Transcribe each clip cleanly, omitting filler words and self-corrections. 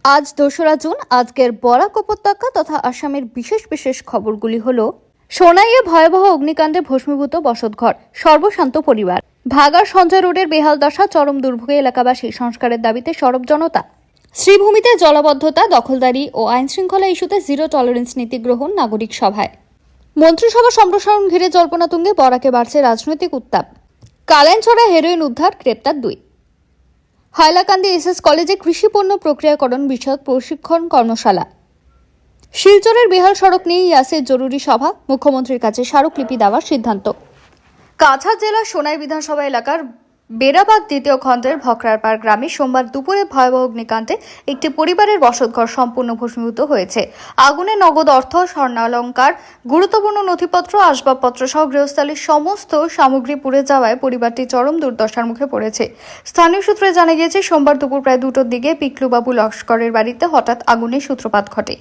আজ ২রা জুন আজকের বরাক উপত্যকা তথা আসামের বিশেষ বিশেষ খবরগুলি হলো সোনাইয়ে ভয়াবহ অগ্নিকাণ্ডে ভস্মীভূত বসতঘর, সর্বশান্ত পরিবার। ভাগাড় সঞ্জয় রোডের বেহাল দশা, চরম দুর্ভোগে এলাকাবাসী, সংস্কারের দাবিতে সরব জনতা। শ্রীভূমিতে জলাবদ্ধতা, দখলদারি ও আইনশৃঙ্খলা ইস্যুতে জিরো টলারেন্স নীতি গ্রহণ নাগরিক সভায়। মন্ত্রিসভা সম্প্রসারণ ঘিরে জল্পনা তুঙ্গে, বরাকে বাড়ছে রাজনৈতিক উত্তাপ। কালাইনছড়া হেরোইন উদ্ধার, গ্রেপ্তার 2। হাইলাকান্দি এসএস কলেজে কৃষি পণ্য প্রক্রিয়াকরণ বিষয়ক প্রশিক্ষণ কর্মশালা। শিলচরের বেহাল সড়ক নিয়ে আসে জরুরি সভা, মুখ্যমন্ত্রীর কাছে স্মারকলিপি দেওয়ার সিদ্ধান্ত। কাছাড় জেলার সোনাই বিধানসভা এলাকার বেড়াবাগ দ্বিতীয় খণ্ডের ভকরারপাড় গ্রামে সোমবার দুপুরে ভয়াবহ অগ্নিকাণ্ডে একটি পরিবারের বসতঘর সম্পূর্ণ ভস্মীভূত হয়েছে। আগুনে নগদ অর্থ, স্বর্ণালংকার, গুরুত্বপূর্ণ নথিপত্র, আসবাবপত্র সহ গৃহস্থালির সমস্ত সামগ্রী পুড়ে যাওয়ায় পরিবারটি চরম দুর্দশার মুখে পড়েছে। স্থানীয় সূত্রে জানা গিয়েছে, সোমবার দুপুর প্রায় 2টোর দিকে পিকলুবাবু লস্করের বাড়িতে হঠাৎ আগুনের সূত্রপাত ঘটে।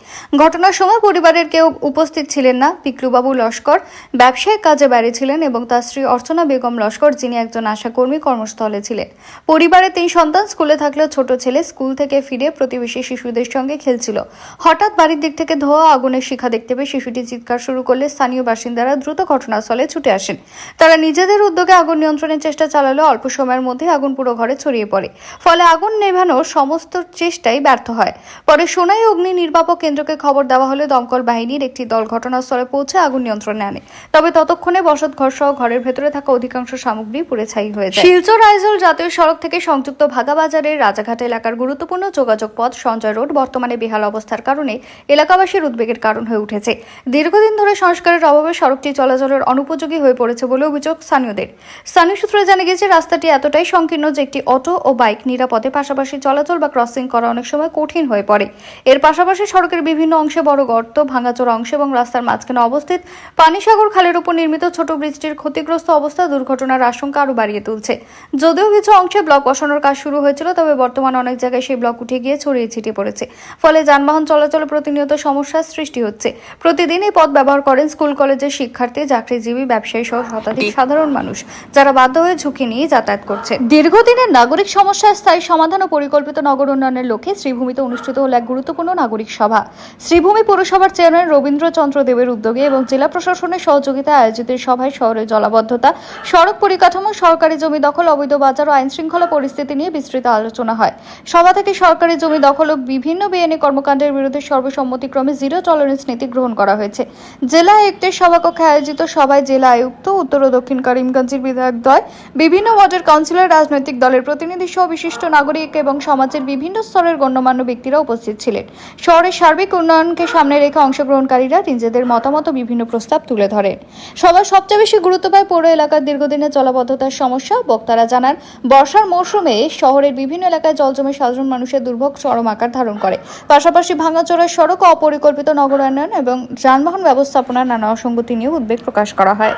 ঘটনার সময় পরিবারের কেউ উপস্থিত ছিলেন না। পিকলুবাবু লস্কর ব্যবসায়িক কাজে বাইরে ছিলেন এবং তার স্ত্রী অর্চনা বেগম লস্কর, যিনি একজন আশাকর্মী, কর্মস্থলে ছিলেন। পরিবারের 3 সন্তান স্কুলে থাকলেও ছোট ছেলে স্কুল থেকে ফিরে প্রতিবেশী শিশুদের সঙ্গে খেলছিল। হঠাৎ বাড়ির দিক থেকে ধোঁয়া, আগুনের শিখা দেখতে পেয়ে শিশুটি চিৎকার শুরু করলে স্থানীয় বাসিন্দারা দ্রুত ঘটনাস্থলে ছুটে আসেন। তারা নিজেদের উদ্যোগে আগুন নিয়ন্ত্রণের চেষ্টা চালালেও অল্প সময়ের মধ্যে আগুন পুরো ঘরে ছড়িয়ে পড়ে। ফলে আগুন নেভানোর সমস্ত চেষ্টাই ব্যর্থ হয়। পরে সোনাই অগ্নি নির্বাপক কেন্দ্রকে খবর দেওয়া হলে দমকল বাহিনীর একটি দল ঘটনাস্থলে পৌঁছে আগুন নিয়ন্ত্রণে আনে। তবে ততক্ষণে বসতঘর সহ ঘরের ভেতরে থাকা অধিকাংশ সামগ্রী পুড়ে ছাই হয়ে যায়। শিলচর আইজল জাতীয় সড়ক থেকে সংযুক্ত ভাগাবাজারের রাজাঘাট এলাকার গুরুত্বপূর্ণ যোগাযোগ পথ সঞ্জয় রোড বর্তমানে বেহাল অবস্থার কারণে এলাকাবাসীর উদ্বেগের কারণ হয়ে উঠেছে। দীর্ঘদিন ধরে সংস্কারের অভাবে সড়কটি চলাচলের অনুপযোগী হয়ে পড়েছে বলে অভিযোগ স্থানীয়দের। স্থানীয় সূত্রে জানা গেছে, রাস্তাটি এতটাই সংকীর্ণ যে একটি অটো ও বাইক নিরাপদে পাশাপাশি চলাচল বা ক্রসিং করা অনেক সময় কঠিন হয়ে পড়ে। এর পাশাপাশি সড়কের বিভিন্ন অংশে বড় গর্ত, ভাঙাচোরা অংশ এবং রাস্তার মাঝখানে অবস্থিত পানিসাগর খালের উপর নির্মিত ছোট ব্রিজটির ক্ষতিগ্রস্ত অবস্থা দুর্ঘটনার আশঙ্কা আরও বাড়িয়ে তুলছে। যদিও কিছু অংশে ব্লক বসানোর কাজ শুরু হয়েছিল, তবে বর্তমানে অনেক জায়গায় সেই ব্লক উঠে গিয়ে ছড়িয়ে ছিটিয়ে পড়েছে। ফলে যানবাহন চলাচলে প্রতিনিয়ত সমস্যার সৃষ্টি হচ্ছে। প্রতিদিন এই পথ ব্যবহার করেন স্কুল কলেজের শিক্ষার্থী, চাকরিজীবী, ব্যবসায়ী সহ শতাধিক সাধারণ মানুষ, যারা বাধ্য হয়ে ঝুঁকি নিয়ে যাতায়াত করছে। দীর্ঘদিনের নাগরিক সমস্যার স্থায়ী সমাধান ও পরিকল্পিত নগর উন্নয়নের লক্ষ্যে শ্রীভূমিতে অনুষ্ঠিত হল এক গুরুত্বপূর্ণ নাগরিক সভা। শ্রীভূমি পৌরসভার চেয়ারম্যান রবীন্দ্রচন্দ্র দেবের উদ্যোগে এবং জেলা প্রশাসনের সহযোগিতায় আয়োজিত সভায় শহরের জলাবদ্ধতা, সড়ক পরিকাঠামো, সরকারি জমি দখল, অবৈধ বাজার ও আইনশৃঙ্খলা পরিস্থিতি নিয়ে বিস্তৃত আলোচনা হয়। সভা থেকে সরকারি জমি দখল ও বিভিন্ন বেআইনি কর্মকাণ্ডের বিরুদ্ধে সর্বসম্মতিক্রমে জিরো টলারেন্স নীতি গ্রহণ করা হয়েছে। জেলা আয়ুক্তের সভাকক্ষে আয়োজিত সভায় জেলা আয়ুক্ত, উত্তর ও দক্ষিণ করিমগঞ্জের বিধায়কদ্বয়, বিভিন্ন ওয়ার্ডের কাউন্সিলর, রাজনৈতিক দলের প্রতিনিধি সহ বিশিষ্ট নাগরিক এবং সমাজের বিভিন্ন স্তরের গণ্যমান্য ব্যক্তিরা উপস্থিত ছিলেন। শহরের সার্বিক উন্নয়নকে সামনে রেখে অংশগ্রহণকারীরা নিজেদের মতামত ও বিভিন্ন প্রস্তাব তুলে ধরেন। সভায় সবচেয়ে বেশি গুরুত্ব পায় পৌর এলাকার দীর্ঘদিনের জলাবদ্ধতার সমস্যা। বক্তারা জানান, বর্ষার মৌসুমে শহরের বিভিন্ন এলাকায় জল জমে সাধারণ মানুষের দুর্ভোগ চরম আকার ধারণ করে। পাশাপাশি ভাঙাচোরা সড়ক, অপরিকল্পিত নগরায়ন এবং যানবাহন ব্যবস্থাপনার নানা অসঙ্গতি নিয়ে উদ্বেগ প্রকাশ করা হয়।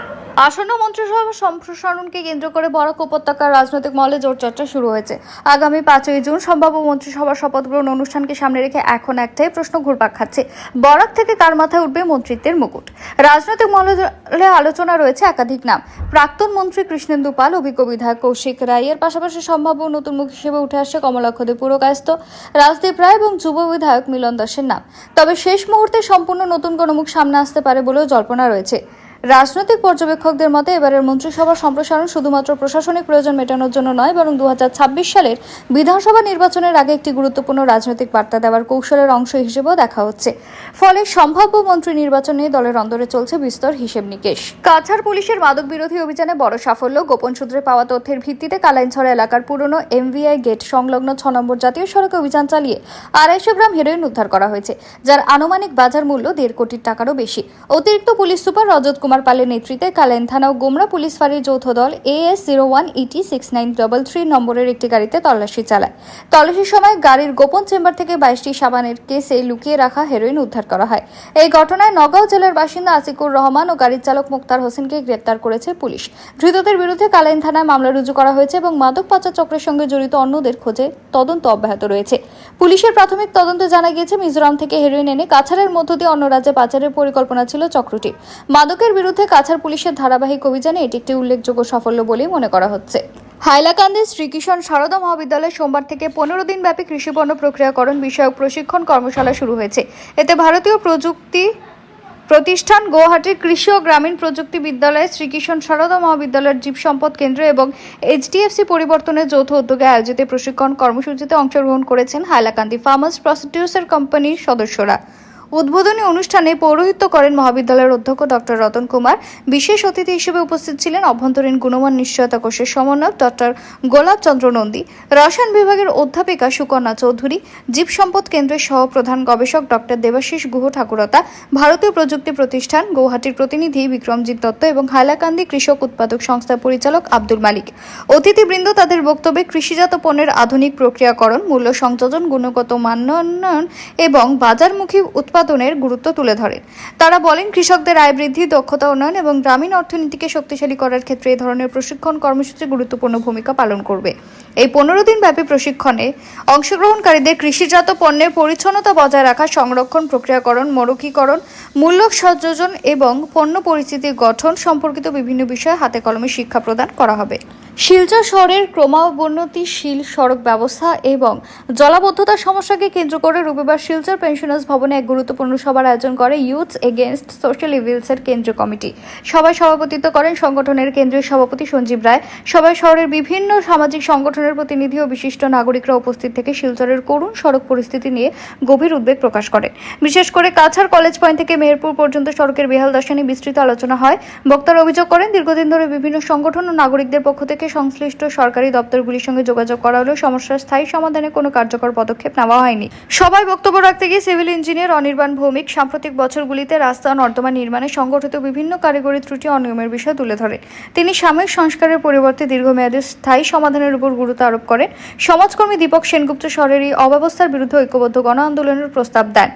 আসন্ন মন্ত্রিসভা সম্প্রসারণকে কেন্দ্র করে বরাক উপত্যকার রাজনৈতিক মহলে জোর চর্চা শুরু হয়েছে। আগামী 5ই জুন সম্ভাব্য মন্ত্রিসভার শপথ গ্রহণ অনুষ্ঠানকে সামনে রেখে এখন একটাই প্রশ্ন ঘুরপাক খাচ্ছে, বরাক থেকে কার মাথায় উঠবে মন্ত্রিত্বের মুকুট। রাজনৈতিক মহলে আলোচনা রয়েছে একাধিক নাম। প্রাক্তন মন্ত্রী কৃষ্ণেন্দু পাল, অভিজ্ঞ বিধায়ক কৌশিক রায়ের পাশাপাশি সম্ভাব্য নতুন মুখ হিসেবে উঠে আসছে কমলাক্ষদে পুরকায়স্থ, রাজদীপ রায় এবং যুব বিধায়ক মিলন দাসের নাম। তবে শেষ মুহূর্তে সম্পূর্ণ নতুন কোনো মুখ সামনে আসতে পারে বলেও জল্পনা রয়েছে। রাজনৈতিক পর্যবেক্ষকদের মতে এবারের মন্ত্রিসভার সম্প্রসারণ শুধুমাত্র প্রশাসনিক প্রয়োজন মেটানোর জন্য নয়, বরং 2026 সালের বিধানসভা নির্বাচনের আগে একটি গুরুত্বপূর্ণ রাজনৈতিক বার্তা দেওয়ার কৌশলের অংশ হিসেবেও দেখা হচ্ছে। ফলে সম্ভাব্য মন্ত্রী নির্বাচন নিয়ে দলের অন্দরে চলছে বিস্তর হিসেব নিকেশ। কাছাড় পুলিশের মাদক বিরোধী অভিযানে বড় সাফল্য। গোপন সূত্রে পাওয়া তথ্যের ভিত্তিতে কালাইনছড়া এলাকার পুরনো MVI গেট সংলগ্ন 6 নম্বর জাতীয় সড়কে অভিযান চালিয়ে 250 গ্রাম হেরোইন উদ্ধার করা হয়েছে, যার আনুমানিক বাজার মূল্য 1.5 কোটি টাকারও বেশি। অতিরিক্ত পুলিশ সুপার রজত কুমার পালের নেতৃত্বে কালাইন থানা ও গোমরা পুলিশ ফাঁড়ির যৌথ দল AS01ET6933 নম্বরের একটি গাড়িতে তল্লাশি চালায়। তল্লাশির সময় গাড়ির গোপন চেম্বার থেকে 22টি সাবানের কেসে লুকিয়ে রাখা হেরোইন উদ্ধার করা হয়। এই ঘটনায় নগাঁও জেলার বাসিন্দা আসিকুর রহমান ও গাড়ির চালক মুক্তার হোসেনকে গ্রেপ্তার করেছে পুলিশ। ধৃতদের বিরুদ্ধে কালাইন থানায় মামলা রুজু করা হয়েছে এবং মাদক পাচার চক্রের সঙ্গে জড়িত অন্যদের খোঁজে তদন্ত অব্যাহত রয়েছে। পুলিশের প্রাথমিক তদন্তে জানা গিয়েছে, মিজোরাম থেকে হেরোইন এনে কাছাড়ের মধ্য দিয়ে অন্য রাজ্যে পাচারের পরিকল্পনা ছিল চক্রটি। মাদকের বিরুদ্ধে কাছাড় পুলিশের ধারাবাহিক অভিযানে এটি একটি উল্লেখযোগ্য সাফল্য বলেই মনে করা হচ্ছে। হাইলাকান্দির শ্রীকিশন সারদা মহাবিদ্যালয়ে সোমবার থেকে 15 দিন ব্যাপী কৃষিপণ্য প্রক্রিয়াকরণ বিষয়ক প্রশিক্ষণ কর্মশালা শুরু হয়েছে। এতে ভারতীয় প্রযুক্তি প্রতিষ্ঠান গুয়াহাটির কৃষি ও গ্রামীণ প্রযুক্তি বিদ্যালয়, শ্রীকিশন সারদা মহাবিদ্যালয়ের জীব সম্পদ কেন্দ্র এবং এইচডিএফসি পরিবর্তনের যৌথ উদ্যোগে আয়োজিত প্রশিক্ষণ কর্মসূচিতে অংশগ্রহণ করেছেন হাইলাকান্দি ফার্মার্স প্রসিডিউসার কোম্পানির সদস্যরা। উদ্বোধনী অনুষ্ঠানে পৌরোহিত্য করেন মহাবিদ্যালয়ের অধ্যক্ষ ডক্টর রতন কুমার। বিশেষ অতিথি হিসেবে উপস্থিত ছিলেন অভ্যন্তরীণ গুণমান নিশ্চয়তা কোষের সমন্বয়ক ডক্টর গোলাপ চন্দ্র নন্দী, রসায়ন বিভাগের অধ্যাপিকা সুকন্যা চৌধুরী, জীব সম্পদ কেন্দ্রের সহ প্রধান গবেষক ডক্টর দেবাশিস গুহ ঠাকুরতা, ভারতীয় প্রযুক্তি প্রতিষ্ঠান গুয়াহাটির প্রতিনিধি বিক্রমজিৎ দত্ত এবং হাইলাকান্দি কৃষক উৎপাদক সংস্থার পরিচালক আব্দুল মালিক। অতিথিবৃন্দ তাদের বক্তব্যে কৃষিজাত পণ্যের আধুনিক প্রক্রিয়াকরণ, মূল্য সংযোজন, গুণগত মানোন্নয়ন এবং বাজারমুখী উৎপাদনের গুরুত্ব তুলে ধরেন। তারা বলেন, কৃষকদের আয় বৃদ্ধি, দক্ষতা উন্নয়ন এবং গ্রামীণ অর্থনীতিকে শক্তিশালী করার ক্ষেত্রে এই ধরনের প্রশিক্ষণ কর্মসূচি গুরুত্বপূর্ণ ভূমিকা পালন করবে। এই 15 দিন ব্যাপী প্রশিক্ষণে অংশগ্রহণকারীদের কৃষিজাত পণ্যের পরিচ্ছন্নতা বজায় রাখা, সংরক্ষণ, প্রক্রিয়াকরণ, মৌখিকরণ, মূল্য সংযোজন এবং পণ্য পরিস্থিতি গঠন সম্পর্কিত বিভিন্ন বিষয়ে হাতে কলমে শিক্ষা প্রদান করা হবে। শিলচর শহরের ক্রমোন্নতিশীল সড়ক ব্যবস্থা এবং জলাবদ্ধতার সমস্যাকে কেন্দ্র করে রবিবার শিলচর পেনশনার্স ভবনে এক গুরুত্বপূর্ণ সভার আয়োজন করে ইউথস এগেইনস্ট সোশ্যাল ইভিলসের কেন্দ্রীয় কমিটি। সভায় সভাপতিত্ব করেন সংগঠনের কেন্দ্রীয় সভাপতি সঞ্জীব রায়। সভায় শহরের বিভিন্ন সামাজিক সংগঠনের প্রতিনিধি ও বিশিষ্ট নাগরিকরা উপস্থিত থেকে শিলচরের করুণ সড়ক পরিস্থিতি নিয়ে গভীর উদ্বেগ প্রকাশ করেন। বিশেষ করে কাছাড় কলেজ পয়েন্ট থেকে মেহেরপুর পর্যন্ত সড়কের বেহাল দশা নিয়ে বিস্তৃত আলোচনা হয়। বক্তারা অভিযোগ করেন, দীর্ঘদিন ধরে বিভিন্ন সংগঠন ও নাগরিকদের পক্ষ থেকে সংশ্লিষ্ট সরকারি দপ্তরগুলির সঙ্গে যোগাযোগ করা হলেও সমস্যার স্থায়ী সমাধানে কোনো কার্যকর পদক্ষেপ নেওয়া হয়নি। সভায় বক্তব্য রাখতে গিয়ে সিভিল ইঞ্জিনিয়ার অনির্বাণ ভৌমিক সাম্প্রতিক বছরগুলিতে রাস্তা ও নর্দমা নির্মাণে সংঘটিত বিভিন্ন কারিগরি ত্রুটি অনিয়মের বিষয় তুলে ধরেন। তিনি সাময়িক সংস্কারের পরিবর্তে দীর্ঘমেয়াদী স্থায়ী সমাধানের উপর গুরুত্ব আরোপ করেন। সমাজকর্মী দীপক সেনগুপ্ত শহরের এই অব্যবস্থার বিরুদ্ধে ঐক্যবদ্ধ গণ আন্দোলনের প্রস্তাব দেন।